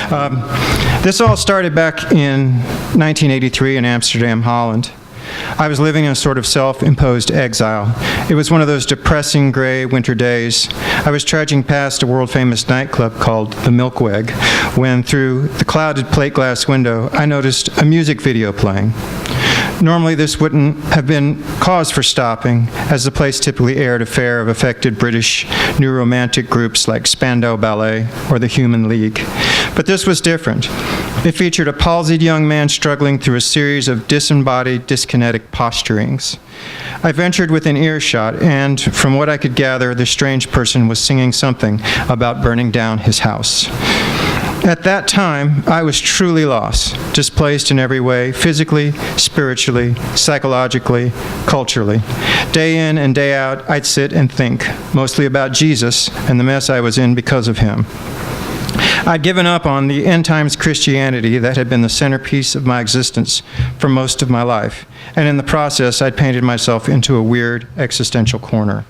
This all started back in 1983 in Amsterdam, Holland. I was living in a sort of self-imposed exile. It was one of those depressing gray winter days. I was trudging past a world-famous nightclub called the Milkweg when, through the clouded plate glass window, I noticed a music video playing. Normally, this wouldn't have been cause for stopping, as the place typically aired a fare of affected British new romantic groups like Spandau Ballet or the Human League. But this was different. It featured a palsied young man struggling through a series of disembodied, dyskinetic posturings. I ventured within earshot, and from what I could gather, the strange person was singing something about burning down his house. At that time, I was truly lost, displaced in every way, physically, spiritually, psychologically, culturally. Day in and day out, I'd sit and think, mostly about Jesus and the mess I was in because of him. I'd given up on the end times Christianity that had been the centerpiece of my existence for most of my life, and in the process, I'd painted myself into a weird existential corner.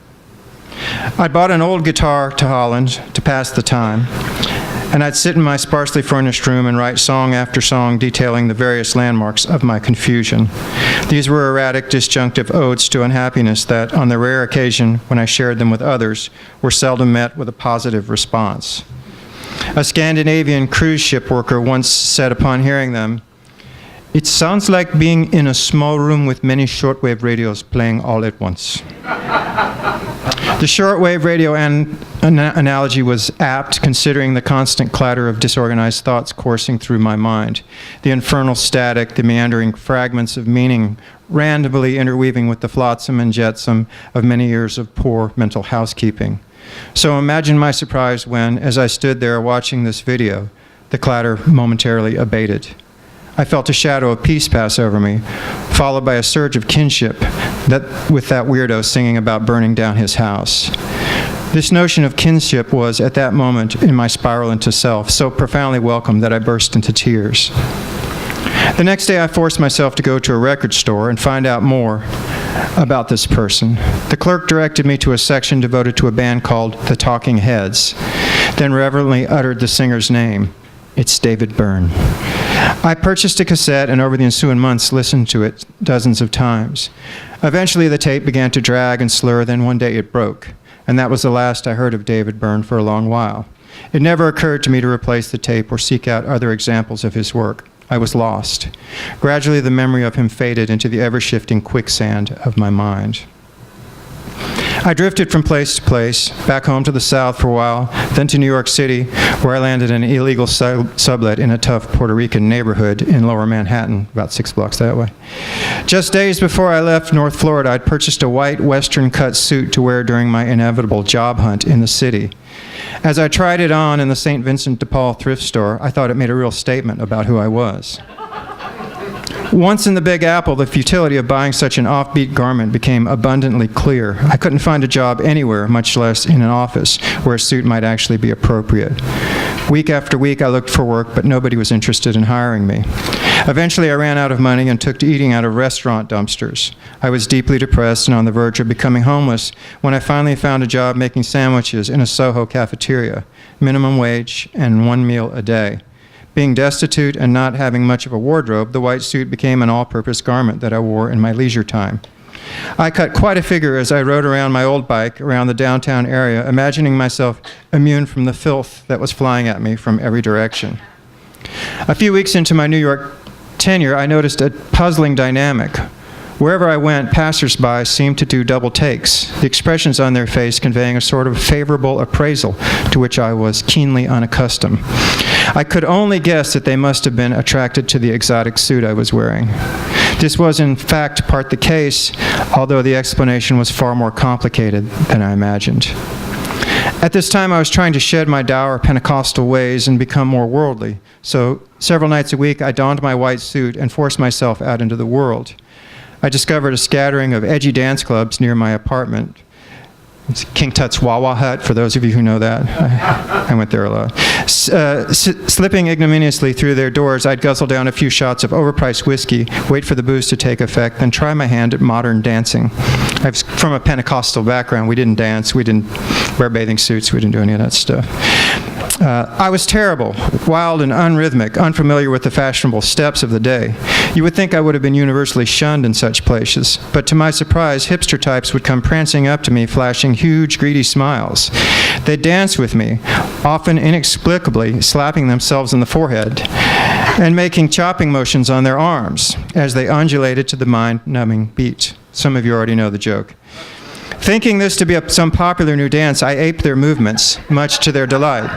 I'd bought an old guitar to Holland to pass the time, and I'd sit in my sparsely furnished room and write song after song detailing the various landmarks of my confusion. These were erratic, disjunctive odes to unhappiness that, on the rare occasion when I shared them with others, were seldom met with a positive response. A Scandinavian cruise ship worker once said upon hearing them, "It sounds like being in a small room with many shortwave radios playing all at once." The shortwave radio analogy was apt, considering the constant clatter of disorganized thoughts coursing through my mind, the infernal static, the meandering fragments of meaning, randomly interweaving with the flotsam and jetsam of many years of poor mental housekeeping. So imagine my surprise when, as I stood there watching this video, the clatter momentarily abated. I felt a shadow of peace pass over me, followed by a surge of kinship with that weirdo singing about burning down his house. This notion of kinship was, at that moment in my spiral into self, so profoundly welcome that I burst into tears. The next day, I forced myself to go to a record store and find out more about this person. The clerk directed me to a section devoted to a band called The Talking Heads, then reverently uttered the singer's name. It's David Byrne. I purchased a cassette and over the ensuing months listened to it dozens of times. Eventually the tape began to drag and slur, then one day it broke, and that was the last I heard of David Byrne for a long while. It never occurred to me to replace the tape or seek out other examples of his work. I was lost. Gradually the memory of him faded into the ever-shifting quicksand of my mind. I drifted from place to place, back home to the South for a while, then to New York City, where I landed an illegal sublet in a tough Puerto Rican neighborhood in Lower Manhattan, about 6 blocks that way. Just days before I left North Florida, I'd purchased a white Western-cut suit to wear during my inevitable job hunt in the city. As I tried it on in the St. Vincent de Paul thrift store, I thought it made a real statement about who I was. Once in the Big Apple, the futility of buying such an offbeat garment became abundantly clear. I couldn't find a job anywhere, much less in an office, where a suit might actually be appropriate. Week after week, I looked for work, but nobody was interested in hiring me. Eventually, I ran out of money and took to eating out of restaurant dumpsters. I was deeply depressed and on the verge of becoming homeless when I finally found a job making sandwiches in a Soho cafeteria, minimum wage and 1 meal a day. Being destitute and not having much of a wardrobe, the white suit became an all-purpose garment that I wore in my leisure time. I cut quite a figure as I rode around my old bike around the downtown area, imagining myself immune from the filth that was flying at me from every direction. A few weeks into my New York tenure, I noticed a puzzling dynamic. Wherever I went, passers-by seemed to do double takes, the expressions on their face conveying a sort of favorable appraisal to which I was keenly unaccustomed. I could only guess that they must have been attracted to the exotic suit I was wearing. This was in fact part the case, although the explanation was far more complicated than I imagined. At this time, I was trying to shed my dour Pentecostal ways and become more worldly, so several nights a week I donned my white suit and forced myself out into the world. I discovered a scattering of edgy dance clubs near my apartment. It's King Tut's Wawa Hut, for those of you who know that. I went there a lot. Slipping ignominiously through their doors, I'd guzzle down a few shots of overpriced whiskey, wait for the booze to take effect, then try my hand at modern dancing. I'm from a Pentecostal background. We didn't dance. We didn't wear bathing suits. We didn't do any of that stuff. I was terrible, wild and unrhythmic, unfamiliar with the fashionable steps of the day. You would think I would have been universally shunned in such places, but to my surprise, hipster types would come prancing up to me, flashing huge, greedy smiles. They'd dance with me, often inexplicably slapping themselves on the forehead and making chopping motions on their arms as they undulated to the mind-numbing beat. Some of you already know the joke. Thinking this to be some popular new dance, I aped their movements, much to their delight.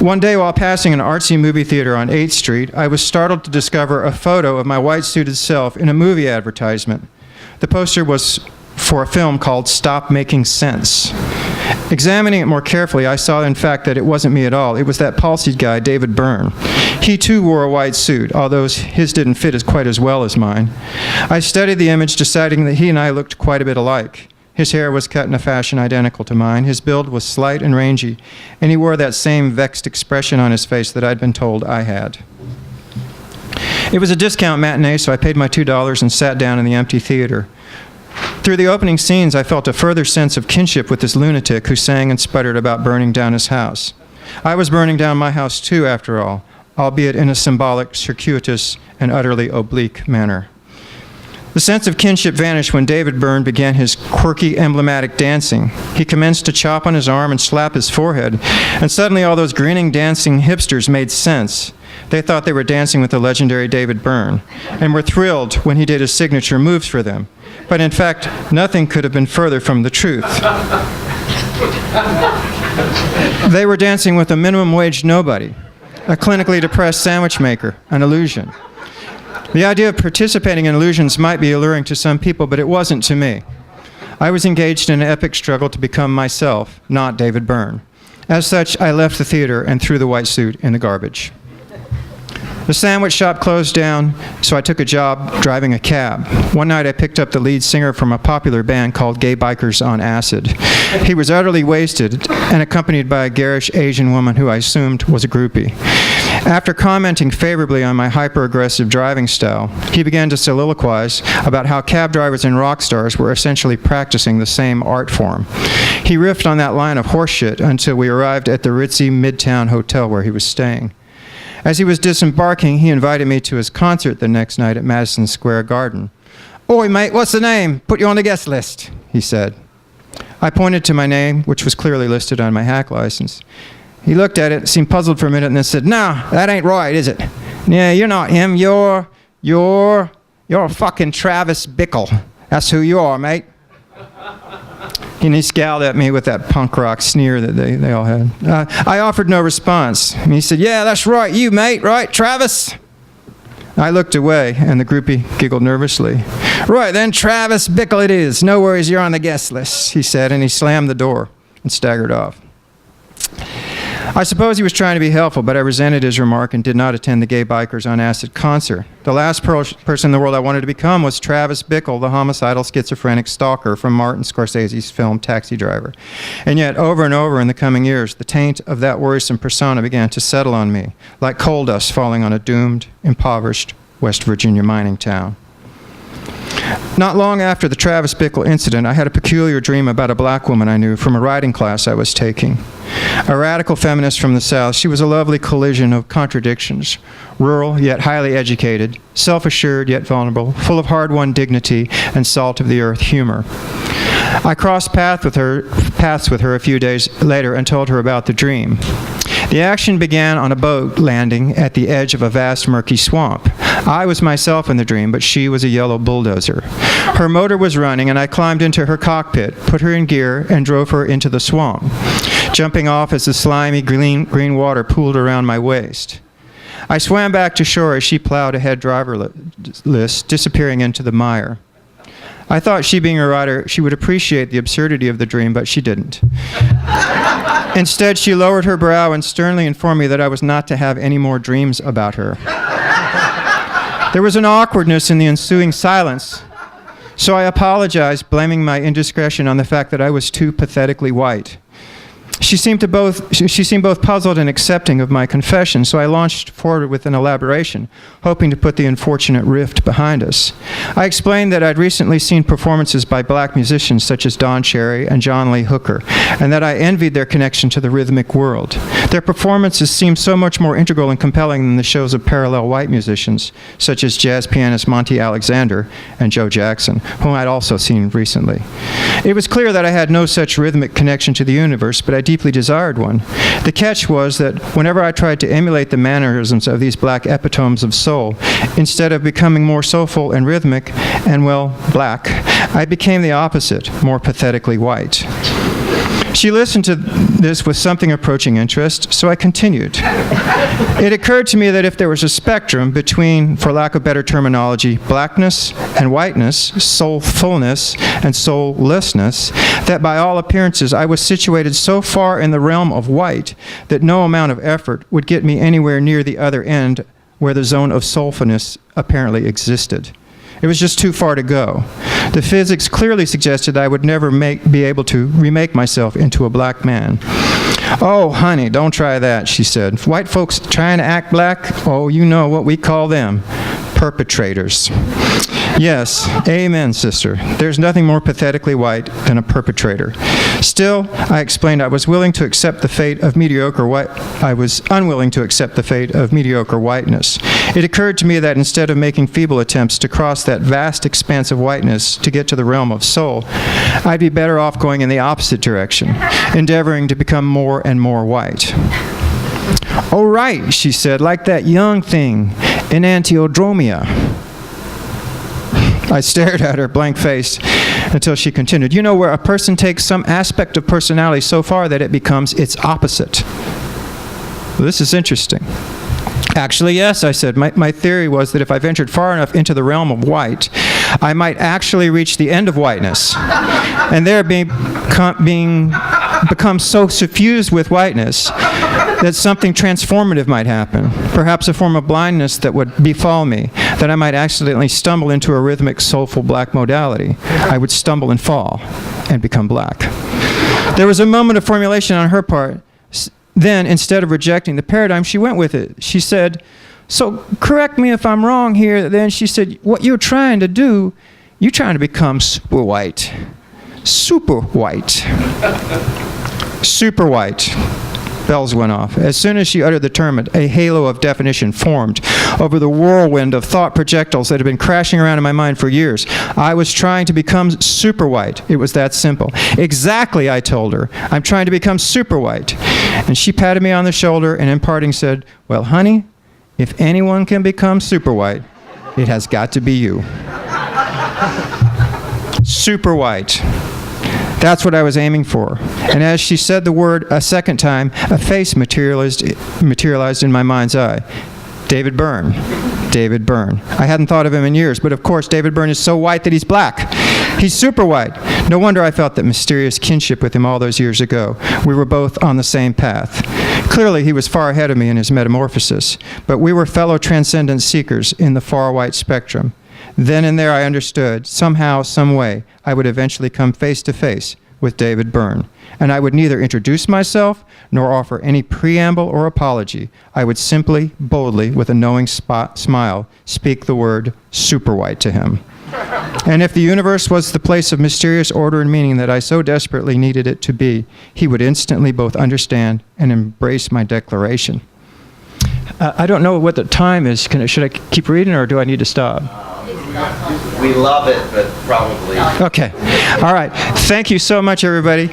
One day while passing an artsy movie theater on 8th Street, I was startled to discover a photo of my white-suited self in a movie advertisement. The poster was for a film called Stop Making Sense. Examining it more carefully, I saw in fact that it wasn't me at all. It was that palsied guy, David Byrne. He too wore a white suit, although his didn't fit quite as well as mine. I studied the image, deciding that he and I looked quite a bit alike. His hair was cut in a fashion identical to mine, his build was slight and rangy, and he wore that same vexed expression on his face that I'd been told I had. It was a discount matinee, so I paid my $2 and sat down in the empty theater. Through the opening scenes, I felt a further sense of kinship with this lunatic who sang and sputtered about burning down his house. I was burning down my house too, after all, albeit in a symbolic, circuitous, and utterly oblique manner. The sense of kinship vanished when David Byrne began his quirky, emblematic dancing. He commenced to chop on his arm and slap his forehead, and suddenly all those grinning, dancing hipsters made sense. They thought they were dancing with the legendary David Byrne, and were thrilled when he did his signature moves for them. But in fact, nothing could have been further from the truth. They were dancing with a minimum wage nobody, a clinically depressed sandwich maker, an illusion. The idea of participating in illusions might be alluring to some people, but it wasn't to me. I was engaged in an epic struggle to become myself, not David Byrne. As such, I left the theater and threw the white suit in the garbage. The sandwich shop closed down, so I took a job driving a cab. One night I picked up the lead singer from a popular band called Gay Bikers on Acid. He was utterly wasted and accompanied by a garish Asian woman who I assumed was a groupie. After commenting favorably on my hyper-aggressive driving style, he began to soliloquize about how cab drivers and rock stars were essentially practicing the same art form. He riffed on that line of horseshit until we arrived at the ritzy Midtown hotel where he was staying. As he was disembarking, he invited me to his concert the next night at Madison Square Garden. "Oi, mate, what's the name? Put you on the guest list," he said. I pointed to my name, which was clearly listed on my hack license. He looked at it, seemed puzzled for a minute, and then said, "No, that ain't right, is it? Yeah, you're not him. You're fucking Travis Bickle. That's who you are, mate." And he scowled at me with that punk rock sneer that they all had. I offered no response. And he said, "Yeah, that's right, you, mate, right, Travis?" I looked away, and the groupie giggled nervously. "Right then, Travis Bickle it is. No worries, you're on the guest list," he said, and he slammed the door and staggered off. I suppose he was trying to be helpful, but I resented his remark and did not attend the Gay Bikers on Acid concert. The last person in the world I wanted to become was Travis Bickle, the homicidal schizophrenic stalker from Martin Scorsese's film Taxi Driver. And yet, over and over in the coming years, the taint of that worrisome persona began to settle on me, like coal dust falling on a doomed, impoverished West Virginia mining town. Not long after the Travis Bickle incident, I had a peculiar dream about a black woman I knew from a writing class I was taking. A radical feminist from the South, she was a lovely collision of contradictions. Rural, yet highly educated, self-assured, yet vulnerable, full of hard-won dignity and salt-of-the-earth humor. I crossed paths with her a few days later and told her about the dream. The action began on a boat landing at the edge of a vast murky swamp. I was myself in the dream, but she was a yellow bulldozer. Her motor was running, and I climbed into her cockpit, put her in gear, and drove her into the swamp, jumping off as the slimy green water pooled around my waist. I swam back to shore as she plowed ahead driverless, disappearing into the mire. I thought, she being a writer, she would appreciate the absurdity of the dream, but she didn't. Instead, she lowered her brow and sternly informed me that I was not to have any more dreams about her. There was an awkwardness in the ensuing silence, so I apologized, blaming my indiscretion on the fact that I was too pathetically white. She seemed both puzzled and accepting of my confession, so I launched forward with an elaboration, hoping to put the unfortunate rift behind us. I explained that I'd recently seen performances by black musicians such as Don Cherry and John Lee Hooker, and that I envied their connection to the rhythmic world. Their performances seemed so much more integral and compelling than the shows of parallel white musicians, such as jazz pianist Monty Alexander and Joe Jackson, whom I'd also seen recently. It was clear that I had no such rhythmic connection to the universe, but I deeply desired one. The catch was that whenever I tried to emulate the mannerisms of these black epitomes of soul, instead of becoming more soulful and rhythmic and, well, black, I became the opposite, more pathetically white. She listened to this with something approaching interest, so I continued. It occurred to me that if there was a spectrum between, for lack of better terminology, blackness and whiteness, soulfulness and soullessness, that by all appearances I was situated so far in the realm of white that no amount of effort would get me anywhere near the other end where the zone of soulfulness apparently existed. It was just too far to go. The physics clearly suggested I would never be able to remake myself into a black man. "Oh, honey, don't try that," she said. "White folks trying to act black, oh, you know what we call them. Perpetrators." Yes, amen, sister. There's nothing more pathetically white than a perpetrator. Still, I explained I was willing to accept the fate of mediocre white. I was unwilling to accept the fate of mediocre whiteness. It occurred to me that instead of making feeble attempts to cross that vast expanse of whiteness to get to the realm of soul, I'd be better off going in the opposite direction, endeavoring to become more and more white. "Oh, right," she said, "like that young thing, enantiodromia." I stared at her, blank-faced, until she continued. "You know, where a person takes some aspect of personality so far that it becomes its opposite." Well, this is interesting. "Actually, yes," I said. My theory was that if I ventured far enough into the realm of white, I might actually reach the end of whiteness, and there become so suffused with whiteness that something transformative might happen, perhaps a form of blindness that would befall me, that I might accidentally stumble into a rhythmic, soulful black modality. I would stumble and fall and become black. There was a moment of formulation on her part. Then, instead of rejecting the paradigm, she went with it. She said, "So correct me if I'm wrong here." Then she said, "What you're trying to do, you're trying to become super white." Super white. Super white. Bells went off. As soon as she uttered the term, a halo of definition formed over the whirlwind of thought projectiles that had been crashing around in my mind for years. I was trying to become super white. It was that simple. "Exactly," I told her. "I'm trying to become super white." And she patted me on the shoulder and in parting said, "Well, honey, if anyone can become super white, it has got to be you." Super white. That's what I was aiming for. And as she said the word a second time, a face materialized in my mind's eye. David Byrne. David Byrne. I hadn't thought of him in years, but of course David Byrne is so white that he's black. He's super white. No wonder I felt that mysterious kinship with him all those years ago. We were both on the same path. Clearly he was far ahead of me in his metamorphosis, but we were fellow transcendent seekers in the far white spectrum. Then and there I understood, somehow, some way, I would eventually come face to face with David Byrne. And I would neither introduce myself nor offer any preamble or apology. I would simply, boldly, with a knowing smile, speak the word super white to him. And if the universe was the place of mysterious order and meaning that I so desperately needed it to be, he would instantly both understand and embrace my declaration. I don't know what the time is. Should I keep reading or do I need to stop? We love it, but probably. Okay. All right. Thank you so much, everybody.